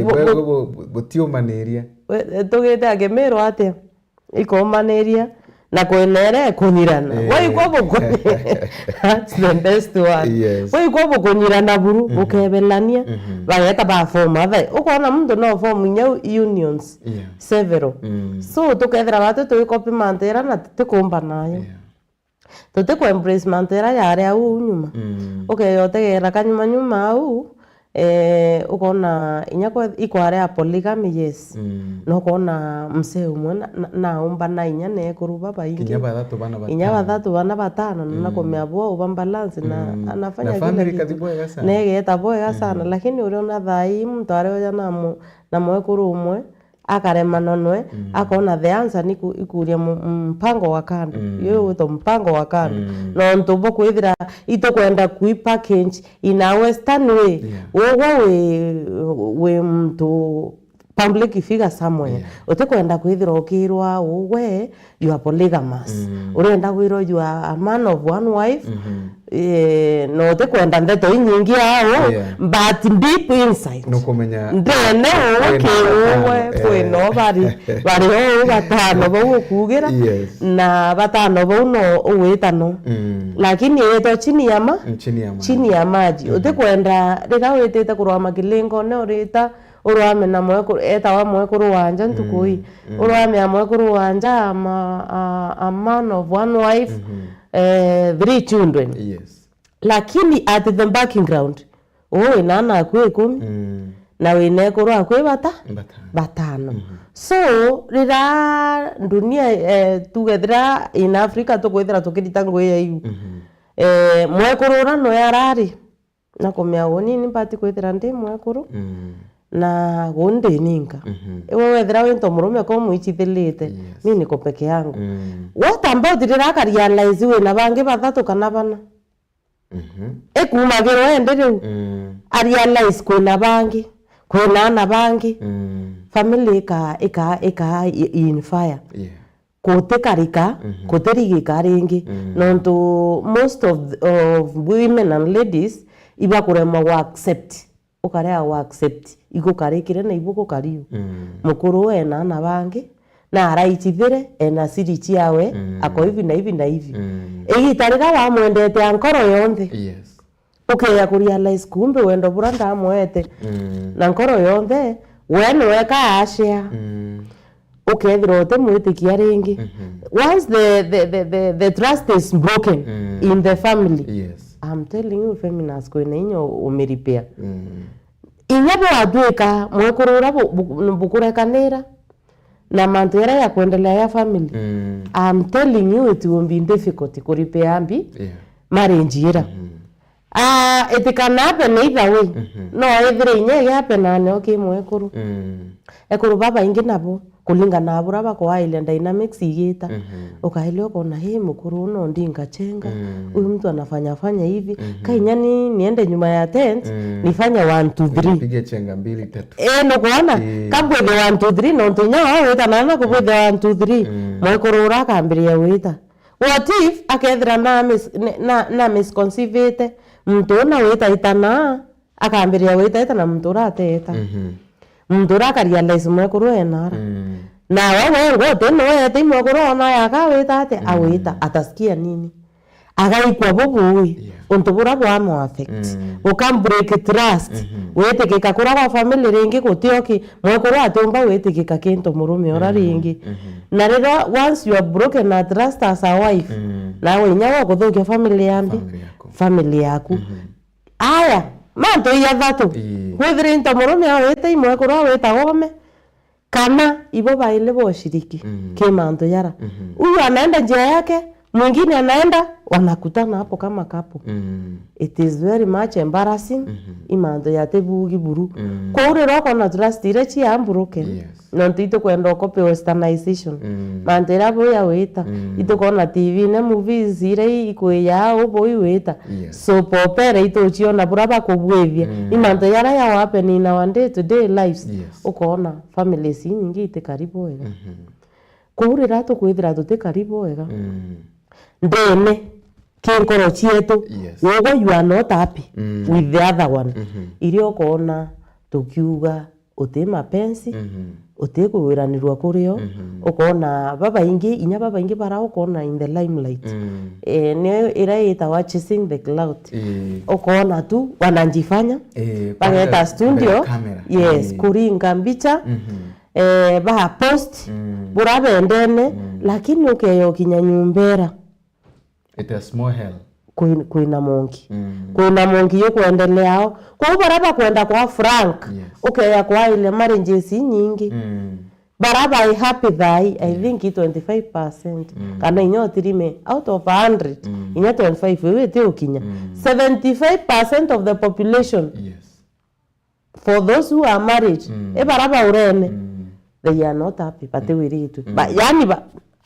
Butio maneria. Tugite agemero ate. Iko maneria. Na kuenere kunyirana. Wai kwa boko. That's the best one. Yes. Wai kwa boko kunyirana buru. Ukebelania. Bageta ba form. Ukona mtu no form nyau unions. Several. So tukethera batu tuikopi mantera na tukumba nayo. Tote ko embrace mantera yare au nyuma. Okay, yotegera kanyuma nyuma au ukona inyako ikware a polygamy yes. No kona mse umwe na umba na inya ne kuruba baingi. Inya bathatu bana batano na komeabua uba balance na anafanya vile. Na family katiboega sana. Nege taboega sana lakini uriona thai mtu arioja na mwekuru umwe akarema nonwe akona the answer ni ikuria mpango wa kando yo wito mpango wa kando no ntubo kwithira ito kwenda kui package in a western way we mtu public figure somewhere utakwenda kwithira okirwa we you are polygamous urenda kwiro you are a man of one wife no utakwenda ndeto nyingi hao but deep inside no kumenya ndene we kwino bari ho batano bo kugira na batano bo no uwitano lakini eto chini ya maji utakwenda rira witete kurwa makilingo ne urita urwame na mwekuru wa mwekuru wanja ntukui urwame ya mwekuru wanja a man of one wife 3 children lakini at the background inana akwe 10 na winekuru akwe batano so rira dunia tugethira in Africa tukwethira tukirita ngwe ya yu mwekuru rano yarari na komya woni pati kwethira ndi mwekuru na gonde ninga ewe wethera wento murume ko muichithilite mimi niko peke yangu what about diraka realize we na bange bathatu kana bana ekumagiro ende riu realize kuna bange kuna na bange family eka in fire kotekarika koterigika ringi nonto most of women and ladies iba kurema wa accept ukarea wa accept igukarikire na ibuko kariu mukuru ena na bangi na araichithire ena sirichi yawe ako hivi na hivi na hivi igitarira wa mwendete ankoro yonthe ukeya kurealize kumbe wendo buranda mwete na nkoro yonthe wenu weka ashia ukethira te mwitikia ringi once the trust is broken in the family I'm telling you feminists kwene inyo umeripea inyabo adweka mwekurura bukurekanira na mantera ya kuendelea ya family I'm telling you it will be difficult kuripea ambi marriage etikana happen either way no either inye happen na okay mwekuru ekuru baba ingi nabo kulingana abura bako island dynamics igita ukaelewa kona hii mukuru no ndinga chenga huyu mtu anafanya hivi kainyani niende nyuma ya tent nifanye 1 2 3 pige chenga 2 3 no kuona kabwe the 1 2 3 no ntonya weta nana kubwe the 1 2 3 mwekuru rakambiria weta what if akethira na misconceive mtu na weta itana akambiria weta itana mtu rateta mndura karealize mwekuru enara na wewe ngote no yete mwekuru ona yakawita ate awita atasikia nini agaikwa bobui untubura bwa mo affect ukam break trust wete kikakura kwa family ringi gutioki mwekuru atomba wete kikakinto murume ora ringi na rero once you are broken a trust as a wife nawe nyawo kuthukia family yaku aya manto ya thatu kwithira into murume awete imwekuru aweta gome kana ibo baile boshiriki kimanto yara huyu anaenda njia yake mwingine anaenda wanakutana hapo kama kapo it is very much embarrassing imanto yate bugi buru kwa ure roko na trust ile chi ambroken no ntito kwenda kope westernization mantera boya weta ito kona tv ne movies ile ikwe yao boy weta so popera ito chiona buraba kubwevia imanto yara ya happen in our day to day lives ukona families nyingi ite karibu wega kuri rato kwithira tuti karibu wega ndene kinkoro chietu wogo you are not happy with the other one irio kona tukiuga uti mapensi uti kuwiranirwa kurio ukona baba ingi bara ukona in the limelight ni ira itawa chasing the cloud ukona tu wananjifanya bageta studio yes kuringa mbicha ba post burabendene lakini ukeyo kinyanyumbera it a small hell kuina mongi kuina mongi yo kuendeleao kwa baraba kwenda kwa Frank ukeya kwa ile marriages nyingi baraba I happy that I think 25% kana inyo tirime out of 100 inyo 25 wewe te ukinya 75% of the population for those who are married baraba urene they are not happy but we read yani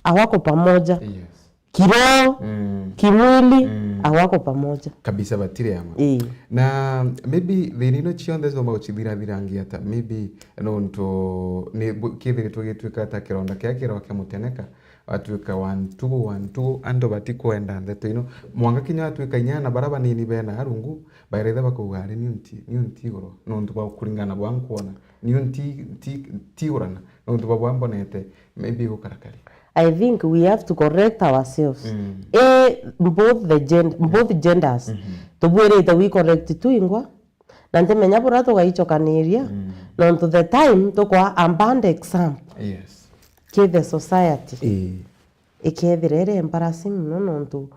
hawako pamoja kiroho kimwili hawako pamoja kabisa batire ama na maybe they need not on this about chithira ata maybe no nto ni kithire twigitwika ta kironda kia kiro kia muteneka atwika 1 ando batikwenda ndeto mwanga kinya atwika nyana baraba nini bena arungu baireza bakugare ni unti goro no nto bakuringana bwankuona ni unti urana no nto babwambonete maybe gukarakari. I think we have to correct ourselves. Both genders. Tubwirite we correct tu ingwa. Nante menya burato gaicho kaniria. No to the time to kwa amband example. Yes. Ke the society. Ikethirere embarrassing no to.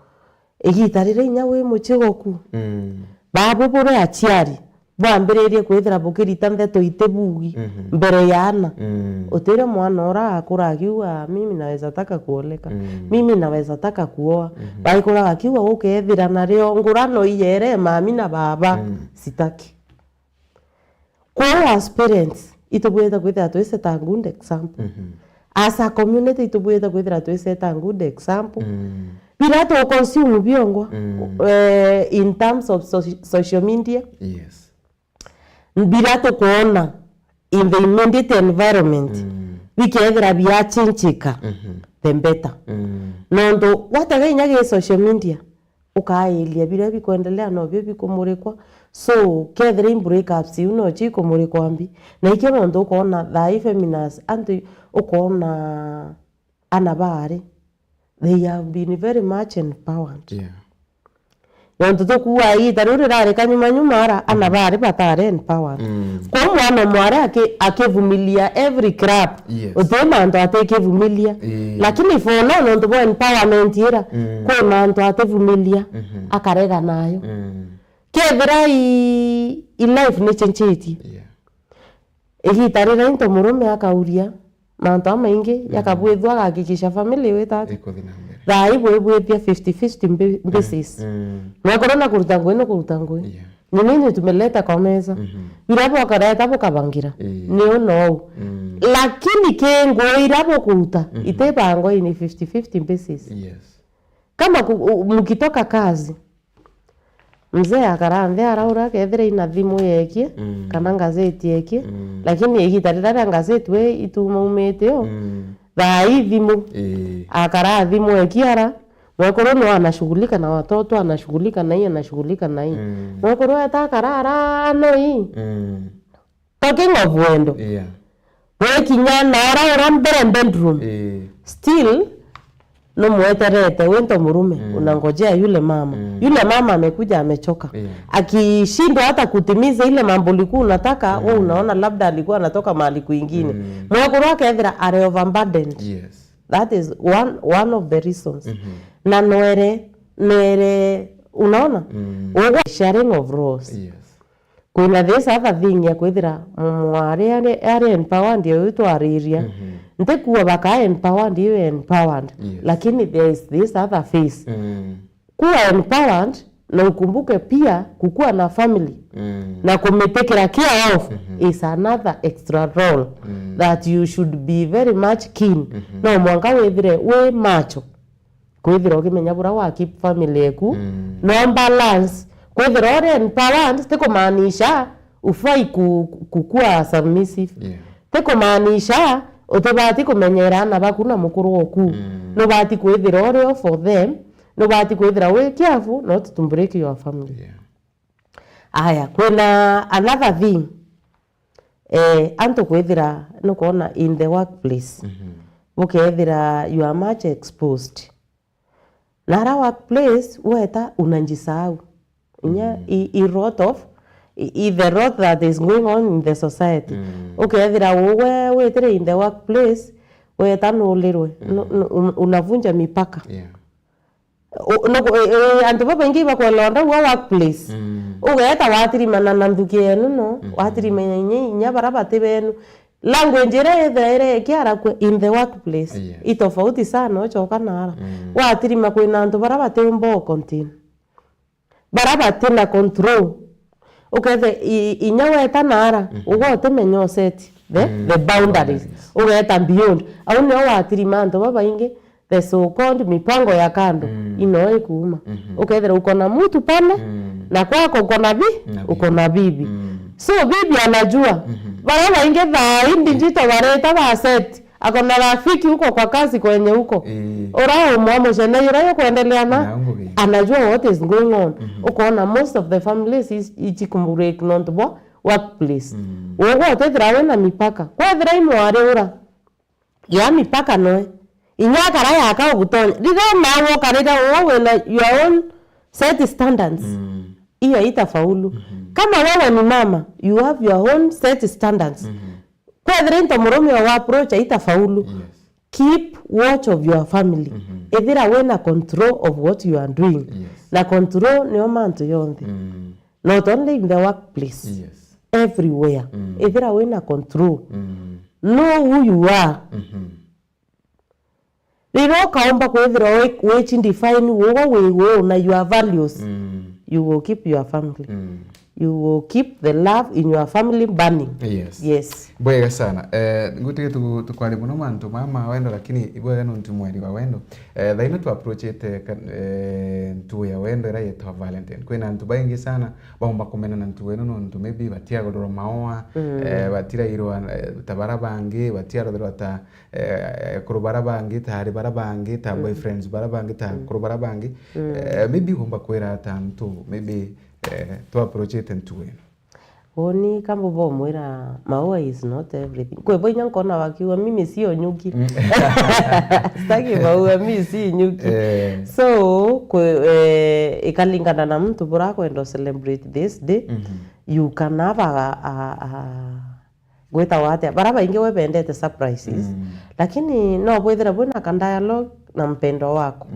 Igitarire nya we muchigoku. Babu bure achiari. Bwambiririe kwithira bukirita ndeto itebugi mbere yana utire mwana ora akuragiwa mimi naweza taka kuoleka mimi naweza taka kuoa baikora akiwa ukethira nario ngurano iyere mami na baba sitaki kwa as parents itubweta kwithira twese ta good example as a community itubweta kwithira twese ta good example bila to consume biongo in terms of social media. Yes. Bila to kuona in the immediate environment wikethira bia chinchika the better nondo watagainya ge social media ukailia bila bikuendelea no byo bikumurikwa so kethira breakups uno chiko murikwa mbi na ikyo nondo kuona the feminists and ukona anabari they have been very much empowered Yonto to kuwa hii taruri rare kanyuma ara anabari batare empowered. Kwa mwana mware akevumilia every crap. Utema ndo atekevumilia. Lakini for now ndo bo empowerment ira. Kwa mwana atevumilia akarega nayo. Kevira I life ni chencheti. Igi tarira into murume akauria. Manto maingi yakabwethwa gakikisha family wetatu. Thai bwebwetia 50-50 basis. Mwakorona kurutangwe no kurutangwe. Ni nini tumeleta kwa meza? Irapo akareta hapo kabangira. Ni ono. Lakini kengo irapo kuruta. Itepango ni 50-50 basis. Yes. Kama mkitoka kazi. Mzee akarande araura kethira ina thimu yekie kana gazeti yekie lakini igitarira gazeti we ituma umete yo thai thimu akara thimu ekiara mwekoro no anashughulika na watoto anashughulika na yeye anashughulika na yeye mwekoro atakarara no hii talking of wendo we kinyana ara mbere bedroom still no mweterete wento murume unangojea yule mama amekuja amechoka akishindwa hata kutimiza ile mambo ulikuwa unataka wewe unaona labda alikuwa anatoka mahali kwingine mwako wake ethira are overburdened. That is one of the reasons na noere unaona sharing of roles. Kuna this other thing ya kwithira mware are empowered yo to ariria ntekuwa baka empowered you empowered lakini there is this other face kuwa empowered na ukumbuke pia kukua na family na kumetekera care of is another extra role that you should be very much keen no mwanga wethire we macho kwithira ukimenya bura wa keep family yeku no balance kwithira ore empowered tekomaanisha ufai kukua submissive tekomaanisha utobati kumenyerana bakuna mukuru oku no bati kwithira ore for them no bati kwithira we careful not to break your family. Aya kuna another thing anto kwethira no kuona in the workplace ukethira you are much exposed nara workplace weta unanjisahau inya I lot of the rot that is going on in the society ukethira wewe wetire in the workplace weta no lirwe unavunja mipaka antu baba ingi bakwelonda wa workplace ugeta watirimana na nthuki enu no watirimanya inya barabate benu language ire kiara in the workplace itofauti sana ochoka nara watirima kwina antu barabate umbo continue barabate na control ukethe inya weta nara ugote menyo set the boundaries ugeta beyond au no watirima antu baba ingi the so called mipango ya kando inoe kuuma ukethera uko na mtu pale na kwako uko na bibi so bibi anajua baraba ingeindi njito bareta ba set akona rafiki huko kwa kazi kwenye huko orao mamo shana yurayo kuendelea na anajua what is going on ukoona most of the families is ichikumure knonto workplace wewe utethera na mipaka kwethera imware ura ya mipaka noe inyaka raya aka ugutonya rira nawo karira wewe na your own set standards hiyo itafaulu kama wewe ni mama you have your own set standards kwa dhirento murume wa approach itafaulu keep watch of your family ethira we na control of what you are doing na control ni omanto yonthe not only in the workplace everywhere ethira we na control know who you are riro kaomba kwethira we define wo na your values you will keep your family you will keep the love in your family burning yes bwega sana ngutige tukwali muno mantu mama wendo lakini ibwega no ntumweri wa wendo thaino tu approach it tu ya wendo ira yetwa Valentine kwina ntu baingi sana baumba kumena na ntu weno no ntu maybe batia godoro maoa batira irwa tabara bangi batia rodoro ta kurubara bangi ta bara bangi ta boyfriends bara bangi ta kurubara bangi maybe humba kwera ta ntu maybe to approach it and to win. Oni kama bomwera maua is not everything. Kwa hivyo nyankona wakiwa mimi sio nyuki. Sitaki maua mimi si nyuki. So ikalingana na mtu bora kwenda celebrate this day. You can have gweta wate baraba inge webendete surprises. Lakini no bwethera bwana kan dialogue na mpendo wako.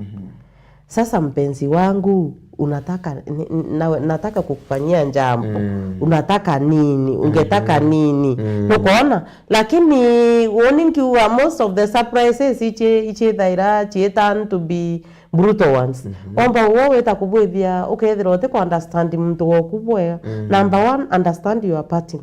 Sasa mpenzi wangu nataka kukufanyia jambo unataka nini ungetaka nini unaona lakini warning you most of the surprises ichi daira chitan to be brutal ones omba wewe takubwithia ukethira ote ku understand mtu okubwe number 1 understand your partner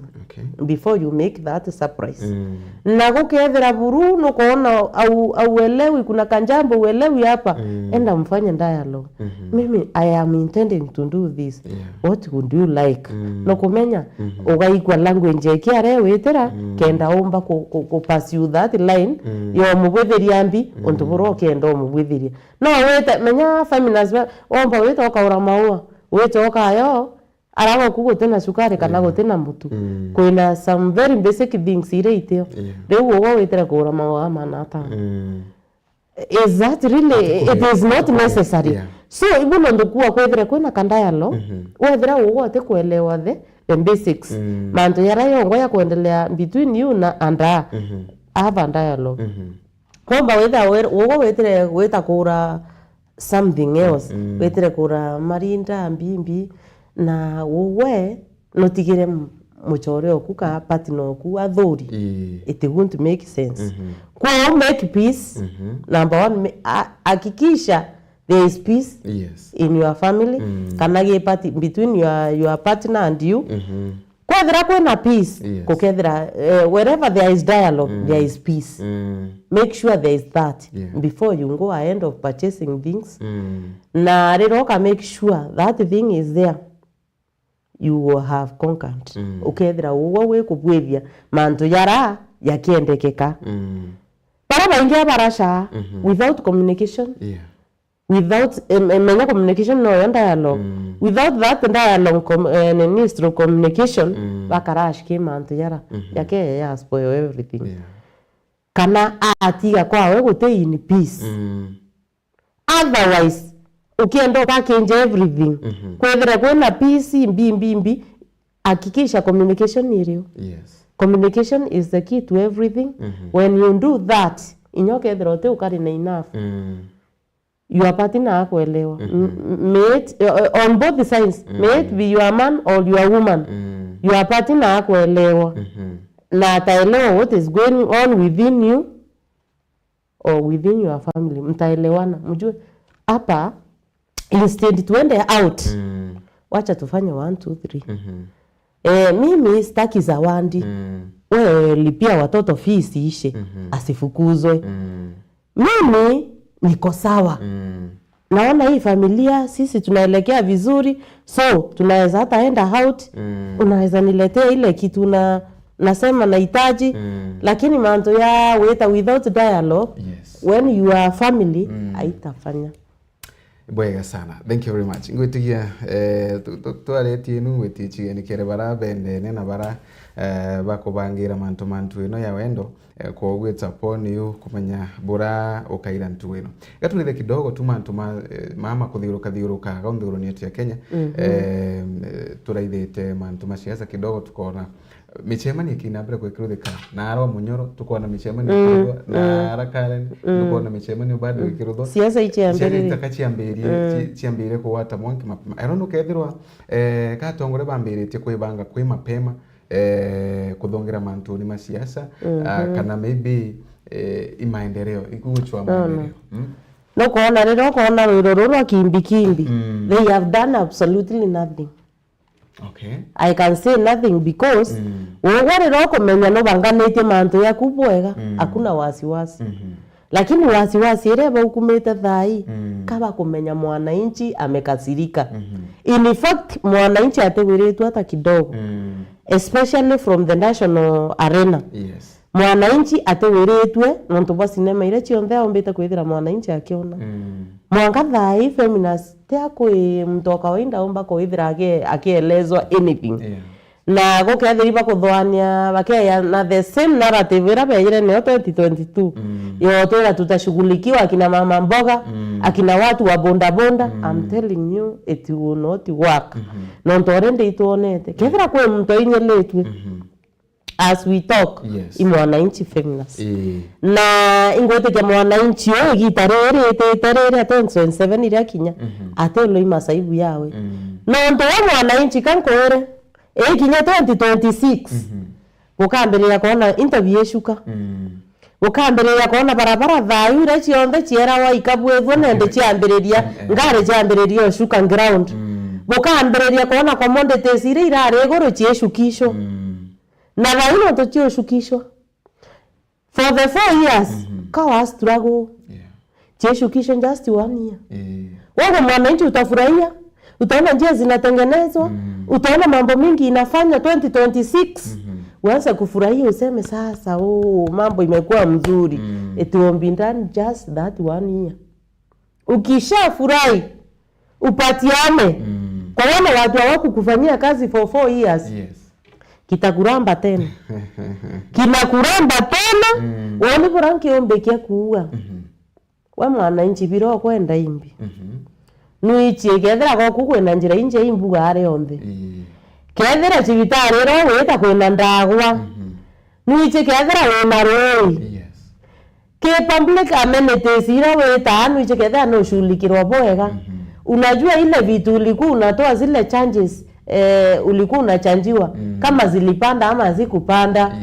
before you make that surprise na gukethira buru no kuona au elewi kuna kanjambo uelewi hapa enda mfanye dialogue mimi I am intending to do this what would you like no kumenya ugaikwa language ekiare wetera kenda omba ku pursue that line yo mubwithiria mbi untu buru kenda mubwithiria no weta menya feminist omba weta okaura maua weta okayo arawa kugo tena sukari kana gotena mutu kwina some very basic things ire itio reu wo wetera kura mawa manata is that really it is not necessary so ibuno ndukuwa kwethira kwina kandayalo wethira wo te kuelewa the basics manto yara yongo ya kuendelea between you na anda have a dialogue komba wetira weta kura something else wetira kura marinda mbimbi na wowe notigire muchore okuka partner oku athuri it won't make sense kwa make peace number 1 hakikisha there is peace in your family kana ge party between your partner and you kwa thira kuna peace kukethira wherever there is dialogue there is peace make sure there is that before you go ahead of purchasing things na riroka make sure that thing is there you will have conquered ukethira uwe kubwithia mantu yara yakiendekeka para baingia barasha without communication without menya communication no dialogue without that dialogue through communication bakarash kimantu yara yake ya spoil everything kana atiga kwawe gute in peace otherwise ukienda package everything kwethera kwena peace mbimbi hakikisha communication iliyo communication is the key to everything when you do that inyoke drote ukari na enough your partner akuelewa on both sides may it be your man or your woman your partner akuelewa na ataelewa what is going on within you or within your family mtaelewana mjue hapa instead tuende out wacha tufanye 1 2 3 mimi sitaki zawadi wewe lipia watoto fees ishe asifukuzwe mimi niko sawa naona hii familia sisi tunaelekea vizuri so tunaweza hata enda out unaweza niletea ile kitu na nasema nahitaji lakini mambo ya without dialogue when you are family haitafanya bwega sana. Thank you very much. Ngwitigia twareti inu ngwitichie ni kere bara bende nena bara bakubangira mantu ino ya wendo kwa gweta poni yu kumenya bura ukaira ntu ino gatulithe kidogo tu mama kuthiuruka gaunthuruni yetu ya Kenya turaithite mantu maciasa kidogo tukona michemani kinabira kwekirudika na aro munyoro tukona michemani na arakale tukona michemani bado ikirudho siasa ichiambere takachiambere ko wata mwanki mapema arono kethirwa katongore bambirite kwibanga kwi mapema kuthongera mantu ni masiasa kana maybe imaendeleo ikuchwa maendeleo no kuona rururu kimbi they have done absolutely nothing. Okay. I can say nothing because wale roko menya no banganete mantu ya kubwega hakuna wasiwasi lakini wasiwasi ireba hukumeta thai kaba kumenya mwananchi amekasirika in fact mwananchi atewiretu hata kidogo especially from the national arena mwananchi atewiretwe nonto basi nema ile chionde ombeta kwithira mwananchi akiona mwanga thai feminist teako mtoka wainda omba kwithira akielezwa anything na gokethiriba kuthwania bakeya na the same narrative ira beyire ne 2022 yote tutashughulikiwa akina mama mboga akina watu wa bonda I'm telling you it will not work nonto rende ituonete kethira kwe mto inyeletwe as we talk mwananchi feminist na ingote kya mwananchi yo gitarere 27 ira kinya atelo imasaibu yawe nonto wa mwananchi kankoere kinya 2026 ukambirira kuona interview yeshuka ukambirira kuona barabara thayu ira cionthe ciera wa ikabwethwo nende ciambiriria ngare ciambiriria shuka ground ukambiriria kuona commodities ira irare iguru cieshukisho na thayu no tucioshukisho for the 4 years kawa struggle cieshukisho just 1 year wewe mwananchi utafurahia utaona njia zinatengenezwa utaona mambo mingi inafanya 2026 uanze kufurahia useme sasa mambo imekuwa mzuri it will be done just that 1 year ukishafurahi upatiane kwa wale watu hawako kufanyia kazi for 4 years kitakuramba tena kinakuramba tena wale buranki ombekia kuua wa mwananchi biro kwenda imbi nuichie kethera goku kwena njira inje imbuga are onthe kethera cibitari ro weta kwena ndagwa nuichie kethera wena roi ke public amenities ira weta nuichie kethera no shulikirwa boega unajua ile vitu ulikuwa unatoa zile changes ulikuwa unachanjiwa kama zilipanda ama zikupanda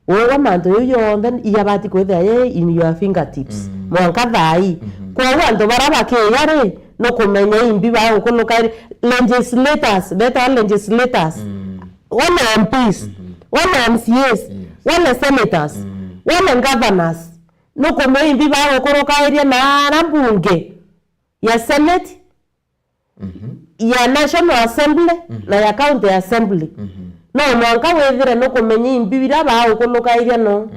wewe manto yoyo then iyabati kwethera in your fingertips mwanka thai kwa wanto baraba ke yare no kumenya imbi ba ukuluka legislators one MPs one MCAs one senators one governors no kumenya imbi ba ukuluka area na bunge ya senate ya national assembly na ya county assembly no mwanka wethire no kumenya imbi bira ba ukuluka area no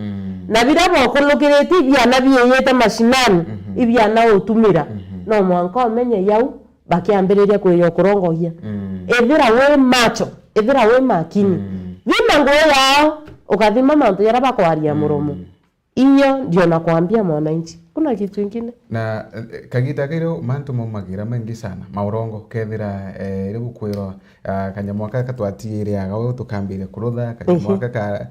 na bira ba ukulukireti bya na biyete mashinani ibya na utumira no mwanka omenye yau bakiambiriria kwiyo kurongohia ethira we macho ethira we makini thima nguo yao ukathima mantu yara bakwaria muromo iyo ndio nakwambia mwananchi kuna kitu kingine na kagita kairo mantu momagira mengi sana maurongo kethira ribu kwiro kanyamwaka katwatire agawe tukambire kurutha kanyamwaka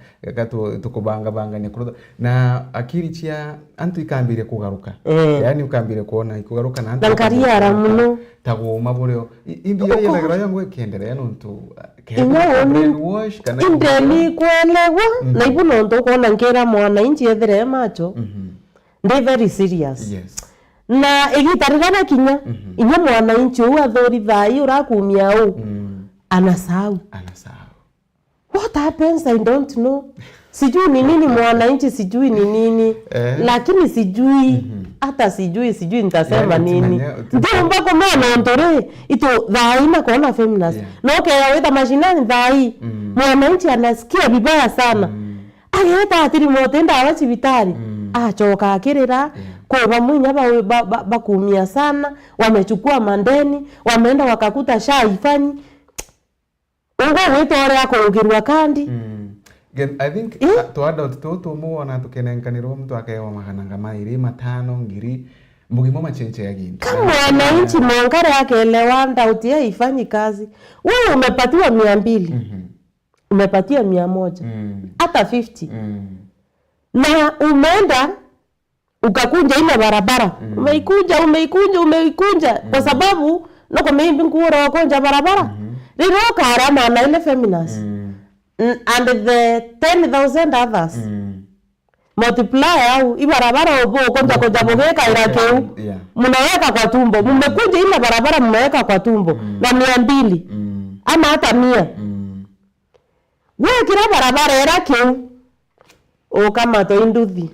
tukubanga banganya kurutha na akiri chia antu ikambire kugaruka yani ukambire kuona ikugaruka na antu dankaria muno taguma buryo indi yenda yangu ikendelea nontu brainwash kana indeni kwelewa na ibuno ndo kuona ngera mwananchi ethire macho they very serious na igitarigana kinya inya mwananchi u athori thai urakumia u anasahau what happens I don't know sijui ni nini mwananchi sijui ni nini lakini sijui hata sijui nitasema nini ndio mbako mwana ndore ito thai na kuona feminist no kaya weta mashinani thai mwananchi anasikia vibaya sana ageta atiri motenda wa cibitari achoka akirira kwa bamunya bakumia sana wamechukua mandeni wameenda wakakuta shaifanyi ngo wetore akorugirwa kandi I think to adult to muona tukenenkanirwo mtu akaewa makananga mairi 5 ngiri mbugimo machenche yagini kama wananchi mwangare akaelewa ndauti yeye ifanyi kazi wewe umepatiwa 200 umepatiwa 100 hata 50 na umeenda ukakunja ile barabara umeikunja kwa sababu noko mimi nguro konja barabara lilo karama na ile feminist and the 10,000 others multiply au ibarabara obo konja bogeka irakeu mnaweka kwa tumbo mmekunja ile barabara mmeweka kwa tumbo na 200 ama hata 100 wewe kila barabara irakeu o kama to induthi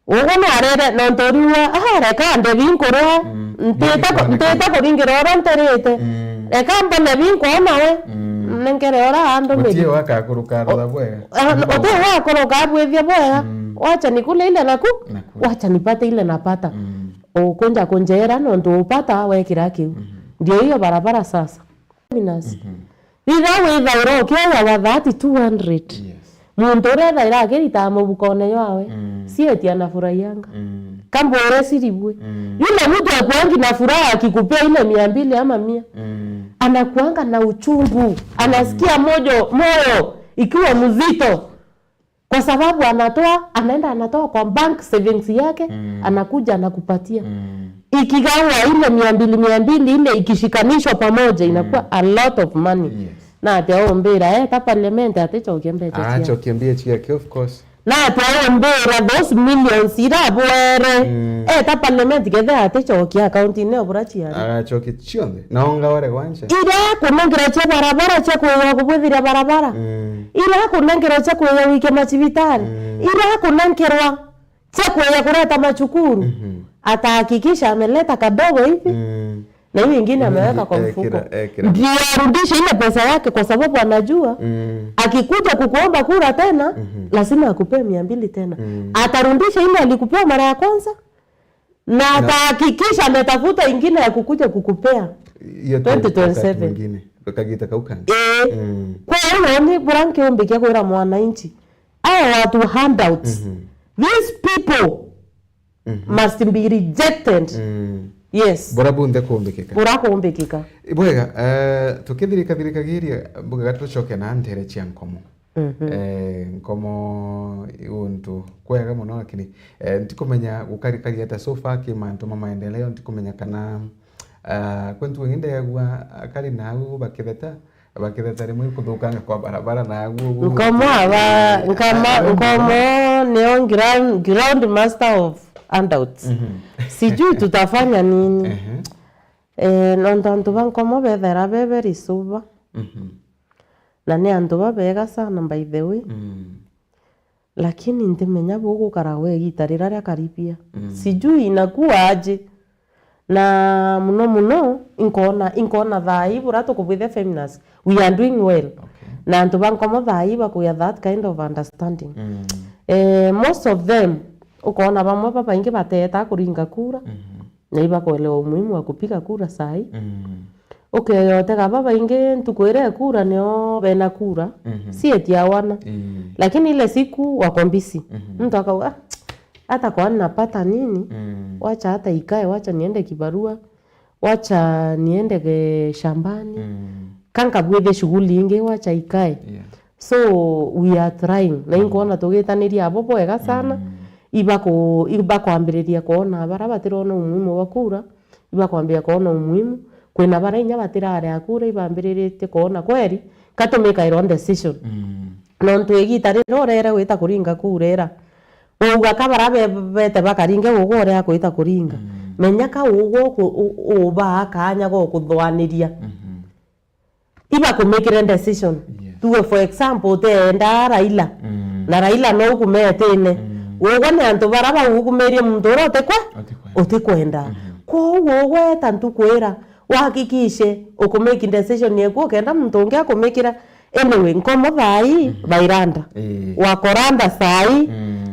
ogona arere no ntoriwa reka ande binkoro nteta kuringira ora nterete reka mbone binkoro nawe nengere ora ando me tie waka kuruka ro bwega ote wa kuruka bwethia bwega wacha nikule ile naku wacha nipate ile napata okonja konjera no ndo upata wekira kiu ndio hiyo barabara sasa minus ira witha ro kia wa 200 muntu retha irakirita mubukone yawe sieti anafurahianga kambo resiribwe yule mtu akuangi na furaha akikupea ile 200 ama 100 anakuanga na uchungu anasikia moyo ikiwa mzito kwa sababu anaenda anatoa kwa bank savings yake anakuja anakupatia ikigawa ile 200 ile ikishikanishwa pamoja inakuwa a lot of money na ataombera ta parliament achokiambia chike of course na ataombera those millions irabwere ta parliament getha atachokia account ne oburachi ya achoki chionde naonga wale kwanje ira kunengira cha barabara cha kwa kubwithira barabara ira kunengira cha kwa wike machibitari ira kunengerwa cha kwa kureta machukuru atahakikisha ameleta kadogo hivi na hiyo nyingine ameweka kwa mfuko ndio arudishe ile pesa yake kwa sababu anajua akikuja kukuomba kura tena lazima akupe 200 tena atarudisha ile alikupea mara ya kwanza na atahakikisha ametafuta ingine ya kukuja kukupea 2027 nyingine bakagita kaukani kwa hiyo ni branke ombekia kwa mwananchi hao watu handouts these people must be rejected yes bora bunde kuombekeka bwega tukithirikagiria bwega tucoke na ntere cia nkomo nkomo untu kwega muno lakini ntikumenya gukarikaria ta sofa kimantu maendeleo ntikumenya kana kwentu nginde yagwa akari nagu bakitheta rimwe kuthukanga kwa barabara nagu nkomo neo ground master of handouts sijui tutafanya nini nontantu bankomo bethera beberi suba na ni antu babega sana by the way lakini ndimenya bugukara we gitarira ria karibia sijui inakuwa aje na muno inkona thai burato kubwithe feminist we are doing well na antu bankomo thai bakuya that kind of understanding most of them ukoona bamwe baba ingi bateta kuringa kura na iba kuelewa umuhimu wa kupiga kura sahi. Yote baba inge tukuere kura nio bena kura si eti hawana lakini ile siku wako mbisi mtu akawa hata kwa napata nini wacha hata ikae, wacha niende kibarua, wacha niende shambani kanka bwethe shughuli inge wacha ikae. So we are trying na inkuona tugitaniria abo bwega sana iba kuambiriria kuona bara batirona umuhimu wa kura, iba kuambia kuona umuhimu kwina bara inya batirare akura ibambiririe kuona kweri katumika iro decision no twigita riro rere gwita kuringa kurera uga kabara bete bakaringe ugore akwita kuringa menya ka ugo uba kanya go kuthwaniria iba ku make decision tuwe for example te nda Raila na Raila no kumetene ugo ne antu bara ba ugumerie muntu rote kwa utikwenda ko ugo tantu kwera wahakikishe ukumake decision yako kenda muntu unge akumekira anyway nkomo thai bairanda wakoranda sai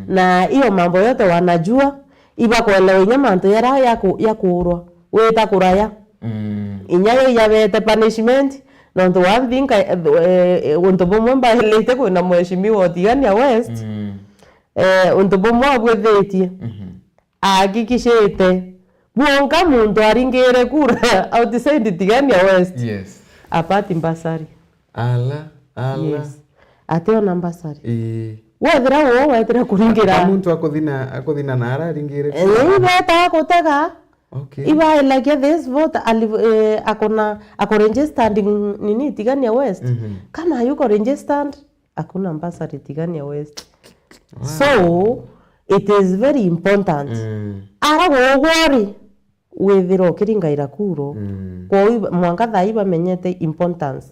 na hiyo mambo yote wanajua iba kuelewa nyama mantu yara ya kurwa weta kuraya inyayo yabete punishment no ndo wandinka unto bomba lete kuna mheshimiwa Tigania West unto bomba bwethetie hakikishete buonga muntu aringere kura outside Tigania West apati mbasari ala yes ateo nambasari wethira wo wetira kuringira muntu akothina nara aringire beta kutega iba like this vote ako registered nini Tigania West kama yuko registered hakuna mbasari Tigania West. So it is very important ara gogwari wethiro kiringa irakuro kwa mwangatha iba menyete importance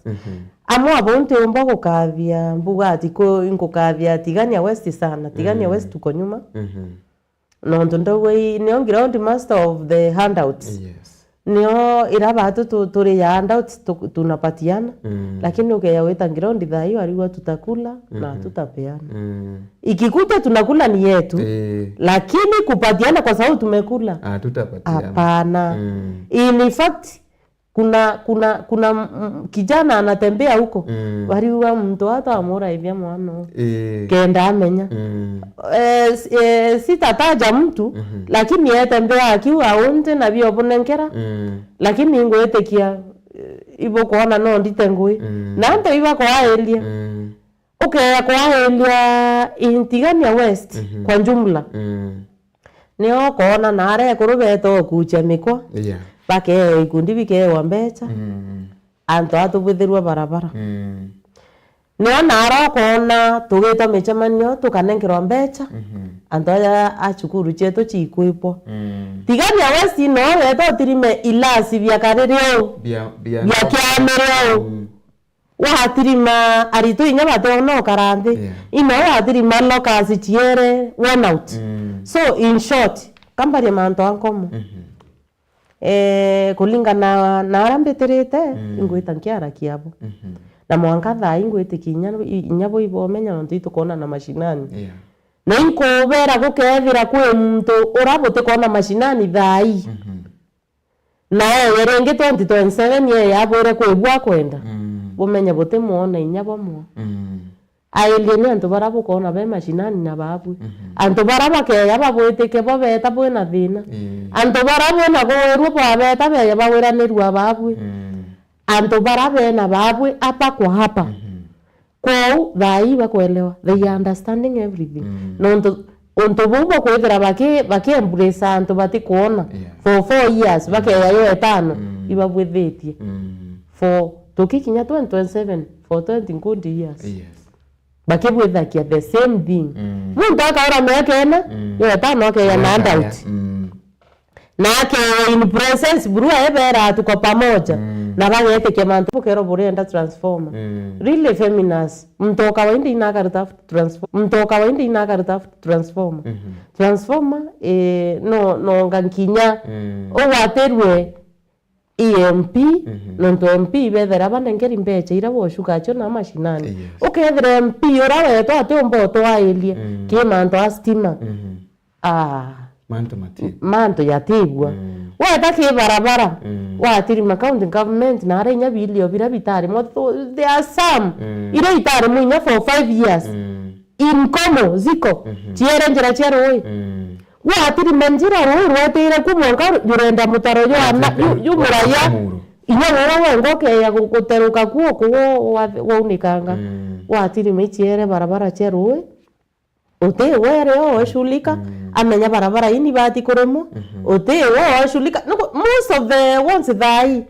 amo abonte umba gukavia mbuga atiko ingukavia Tigania West sana Tigania West tuko nyuma no ndo we ne on ground master of the handouts nio iraba turi ya handouts tunapatiana lakini ukeya weta ground dha hiyo aliwa tutakula na tutapeana ikikuta tunakula ni yetu lakini kupatiana kwa sababu tumekula tutapatiana hapana. In fact kuna kijana anatembea huko waliwa mtu hata amora hivi mwana kenda amenya sitataja mtu lakini yatembea akiwa unte na bio bonenkera lakini ngoetekia ibo kuona no ndite ngui na ndo iba kwa elia kwa elia in Tigania West kwa jumla nio kuona nare kurubeto kucha mikwa bake ikundi bike wambecha anto atubithirwa barabara nio naro kuona tugita michemanio tukanengirwa mbecha anto ya achukuru cheto chikwipo Tigania West no weto tirime ilasi bya karerio bya kyamereo watirima aritu inya bato no karande ino watirima lokasi chiere one out so in short kambari manto ankomo kulingana na arambeterete ingwita nkiara kiabo na mwangatha ingwite kinyabo ibomenya no ndito kona na mashinani na inkobera gukethira kwe muntu urabote kona mashinani thai na yerenge 2027 ye yabore kwe bwa kwenda bomenya bote muona inyabo mo ailene anto barabo kona be mashinani na babu anto baraba ke yababwete ke bobeta bwena thina anto barabo na goeru bobeta be yabawera nerwa babu anto barabe na babu hapa kwa hapa kwa thai bakuelewa they understanding everything no onto bomba kwethera bake embrace anto bati kuona for 4 years bake yayo etano ibabwethetie for tokikinya 2027 for 20 good years bake bwethakia the same thing muntu akaora mekena yo etano ke ya handout na ke in process buru ebera tuko pamoja na bagete ke mantu pokero borenda transformer really feminist mtoka waindi inakarita transformer transformer no ngankinya o waterwe EMP no MP bethera banengeri mbeche ira boshuka cho na mashinani ukethera MP ora weto atombo to aelie ke manto astima manto yatibwa wa weta ki barabara watiri county government na ara inya bilio bira bitari mo there are some ire itari munya for 5 years in komo ziko tiere njira cheroi watiri manjira roi rwatire kumonga yurenda mutaro yo ana yumuraya inya wewe ngoke ya guteruka kuo waunikanga watiri mechiere barabara cheroi ote were o shulika amenya barabara ini bati koromo ote o shulika no most of the ones that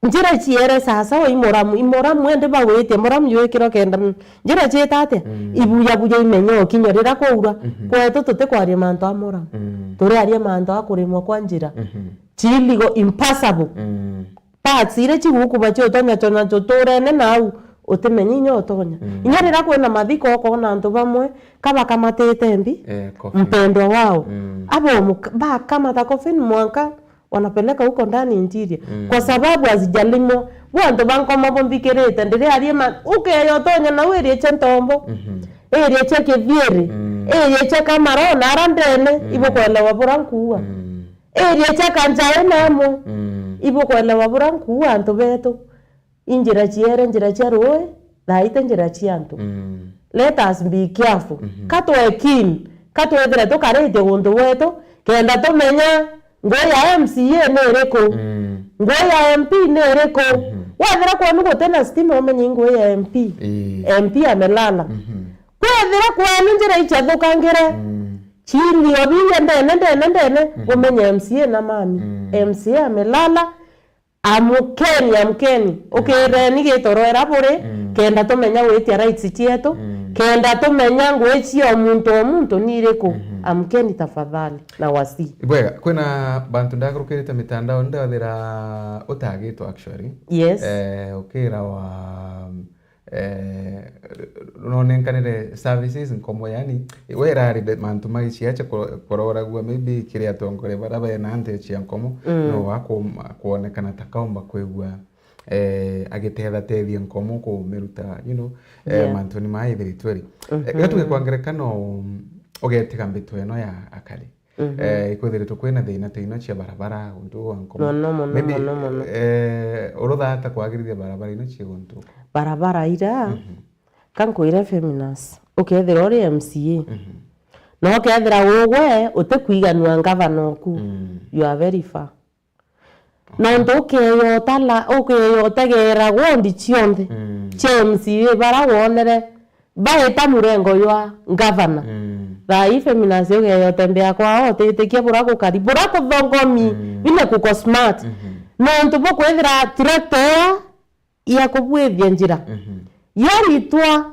njira chiere sasa o imoramu ende bawete moramu yekiro kenda njira chetate ibuya imenyo kinyorira koura kweto tote kwari manto amora tore ari manto akurimo kwa njira chiligo impossible patsire chigukuba chotonya tona totorene nau otemenye nyotonya inyarira kwena mathiko ko na antu bamwe kaba kamatete mbi mpendo wao abo bakamata coffin mwanka wanapeleka huko ndani interior kwa sababu azijalimo wantu bankoma bombikirete ndire ariema ukeyotonya na werie chentombo erie cheke vieri erie cheka marona arandene ibo kwelewa burankuwa erie cheka njae namo ibo kwelewa burankuwa antu beto injira chiere njira cheroi daite njira chiantu let us be careful katwe kin katwe dre to karete gondo weto kenda to menya ngoya MCA nereko ngoya MP nereko wadira kwa nuko tena stima omenye ngoya MP amelala kwadira kwa njira ichadukangire chini obinye ndene omenye MCA na mami MCA amelala amukeni ukireni gitorwera bure kenda tumenya wetia rights chieto kenda tumenya ngwechi omuntu nireko amukeni tafadhali na wasi bwega kwena bantu ndakurukirite mitandao ndathira utagitwo actually yes ukira wa nonenkanire services nkomo yani werari mantu magichiacha korora gwa maybe kiria tongore baraba na ante chia nkomo no wako kuonekana takaomba kwegwa agetetha tethi nkomo ko meruta mantu ni mai very tweri gatuke kwangerekano ogetika mbitu eno ya akali ikwethire tukwena thina teino chia barabara undu wa nkomo maybe urotha ata kwagirithia barabara ino chia guntu barabara ira kankoire feminist ukethira ori MCA no ukethira wowe utekwiganwa ngavana ku you are very far no ndokeyo tala okeyo tegera gondi chionde MCA bara wonere baeta murengo ywa ngavana rai feminist ukeyo tembea kwa otetekia burako kari burako thongomi bine kuko smart no ntobo kwethira tractor ya kubwethia njira yaritwa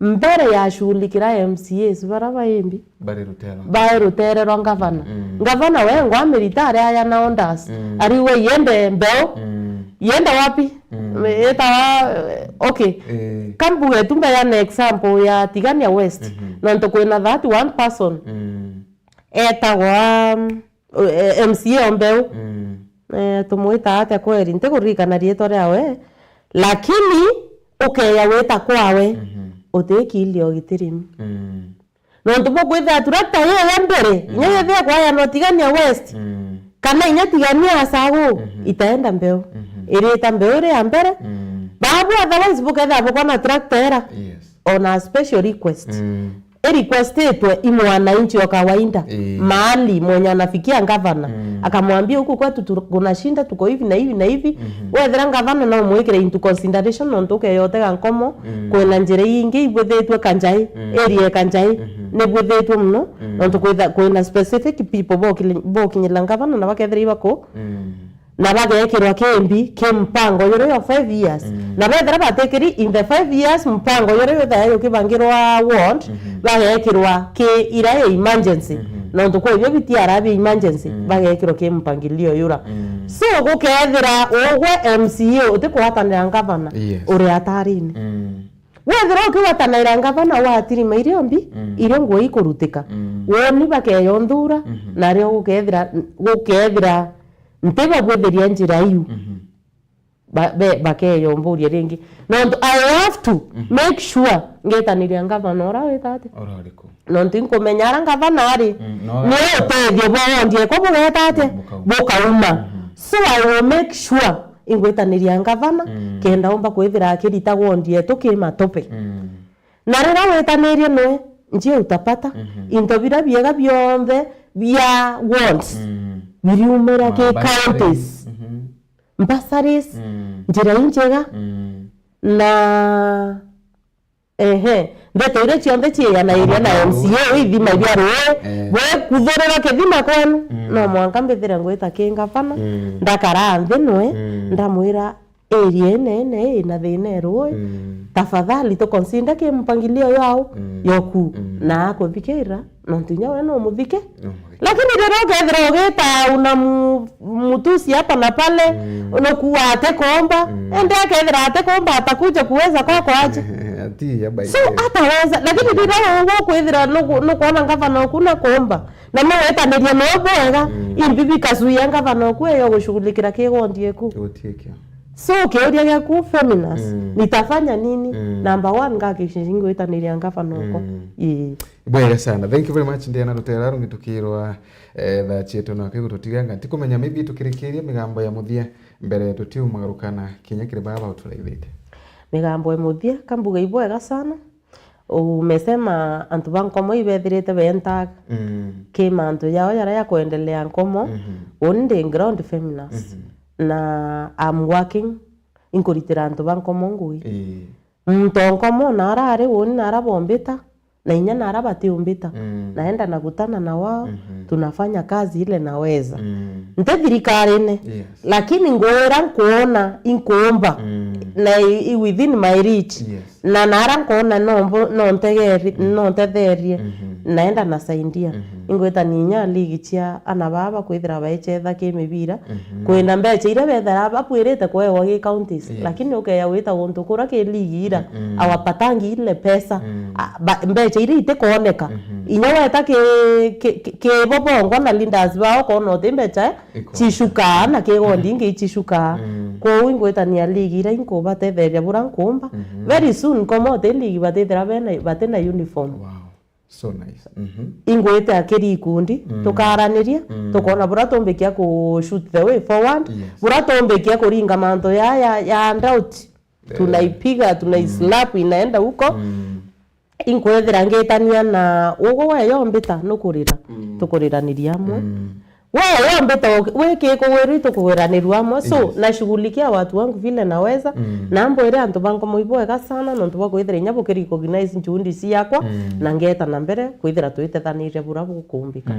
mbere ya shulikira MCAs baraba imbi bari ruterero ngavana we ngwa military aya na ondas ari we yende mbeo yende wapi eta okay kambu etumba ya an example ya Tigania West na ntokwena that one person eta wa MCA mbeo tumuita ate kweri ntekurikana rieto ryawe lakini ukeya weta kwawe utekilio gitirimi no ntubo kwitha turata ye mbere nyenye thia kwa ya Tigania West kana inya Tigania asagu itaenda mbeo irita mbeo ri ya mbere babu otherwise buketha bukona tractor on a special request request etwe imwananchi wa kawaida mahali mwenye anafikia ngavana akamwambia huku kwetu tunashinda tuko hivi na hivi na hivi wethera ngavana na mwekere into consideration no ntoke yote gankomo kwena njira ingi ibwethetwe kanjai area kanjai ne bwethetwe mno no ntokwetha kwena specific people bokinyela ngavana na bakethera ibako na bagekirwa kembi kempango yoro ya 5 years na bethera batekeri in the 5 years mpango yoro yo kibangirwa ward bagekirwa ke ira emergency no ndoko yo bitiara bi emergency bagekirwa ke mpangilio yura so gukethera ogwe MCA utikwatanira ngavana uri atarini wethera ukiwatanira ngavana watiri maire ombi irio ngo ikurutika woni bakeyo ndura na rio gukethera nteba bwetheria njira iu bakeyomburia ringi nontu I have to make sure ngetaniria ngavana ora witate orariku nontu inkumenya ara ngavana ari ni utethio bwondie ko bugetate bukauma so I will make sure ingwetaniria ngavana kenda omba kwithira akirita wondie tukimatope na rira wetanirie nwe njie utapata into bira biega bionthe bia wards biriumira ke counties bursaries njira njega na ndeto ile cionthe ciana iria na MCA ithima bia roe we kuthorera kithima kwenu no mwanka mbithira ngwita kingavana ndakara nthi nwe ndamwira area nene ina thina roe tafadhali to consider ke mpangilio yao yoku na akuthikira no ntinya we no muthike lakini ndio gethira ogeta una mutusi hapa na pale unakuwa atekomba ende akethira atekomba atakuja kuweza kwako aje ati ya bai so ataweza lakini ndio wewe kwethira no kuona ngavana kuna komba na mwe etaniria no bwega imbibi kazuia ngavana ku yo gushughulikira kigondie ku utikia so kiuria gyaku feminist nitafanya nini number 1 ngakishingo itaniria ngavana uko bwega sana thank you very much ndiana rutera ngitukirwa tha chetu na kigo tutiganga tikumenya maybe tukirikiria migambo ya muthia mbere tutiumagarukana kinya kire baba uturaithite migambo ya muthia kambuga ibwega sana umesema antu bankomo ibethirite benta kimantu yao yara ya kuendelea nkomo onde ground feminist na I'm working inkuritira antu bankomo ngui mtonkomo narare woni narabombita na inya narabati umbita naenda nakutana na wao tunafanya kazi ile naweza nte thirikarine lakini ngwera kuona inkuomba na within my reach na nara kuona no ntetherie naenda nasaidia ingweta ninya ligi cia ana baba kwithira baechetha kimibira kwenda mbeche ire bethara bapwirite kwewa gi counties lakini ukeya wita untu kura ke ligi ira awapatangi ile pesa mbeche ire itekoneka inya weta ke bobongo na leaders bao kono tembecha chishuka na ke gondi ngi chishuka ko ingweta ni ligi ira inkuba tetheria bura nkumba very soon komo te ligi batethera batena uniform. Wow. So nice. Ingwete akiri ikundi tukaraniria tukona bura tombekia ku shoot the way forward bura tombekia kuringa manto ya handout tunaipiga tunaislap inaenda huko inkwethera ngetania na ugo we yombita nukurira tukuriraniria amwe wewe yombita weke kuweri tukuriraniria amwe so nashughulikia watu wangu vile naweza na ambo ile antu bango moiboega sana no ntuba kwithira nyabo kiri recognize njundi si yakwa na ngeta na mbere kwithira tuitethanire bura gukumbika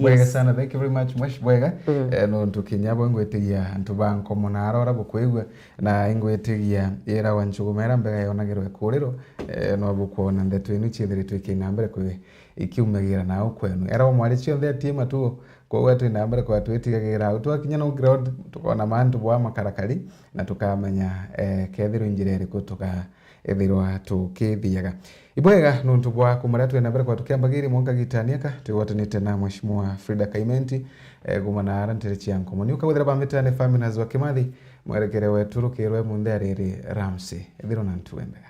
bwega sana thank you very much mwash bwega no ntukinyabo ngwetigia antu bango monarora bukwigwa na ingwetigia era wanchugumera mbega yonagirwe kuriro no bukuona ndetu inu chithiri twikina mbere kwe ikiumagira nao kwenu era mwari cionthe atima tu kwa twina mbere kwa twitigagira utwakinya no ground tukona mantu bwa makarakari na tukamenya kethiro injirere kutuka ethirwa tukithiaga ibwega nuntu bwa kumara twina mbere kwa tukiambagiri monka gitaniaka tugwatanite na mheshimiwa Frida Kaimenti gumana arantire chianko ni ukaguthira bamitane family nazwa kimathi mwerekere wetu rukirwe munde ariri Ramsey ethiro na ntuembega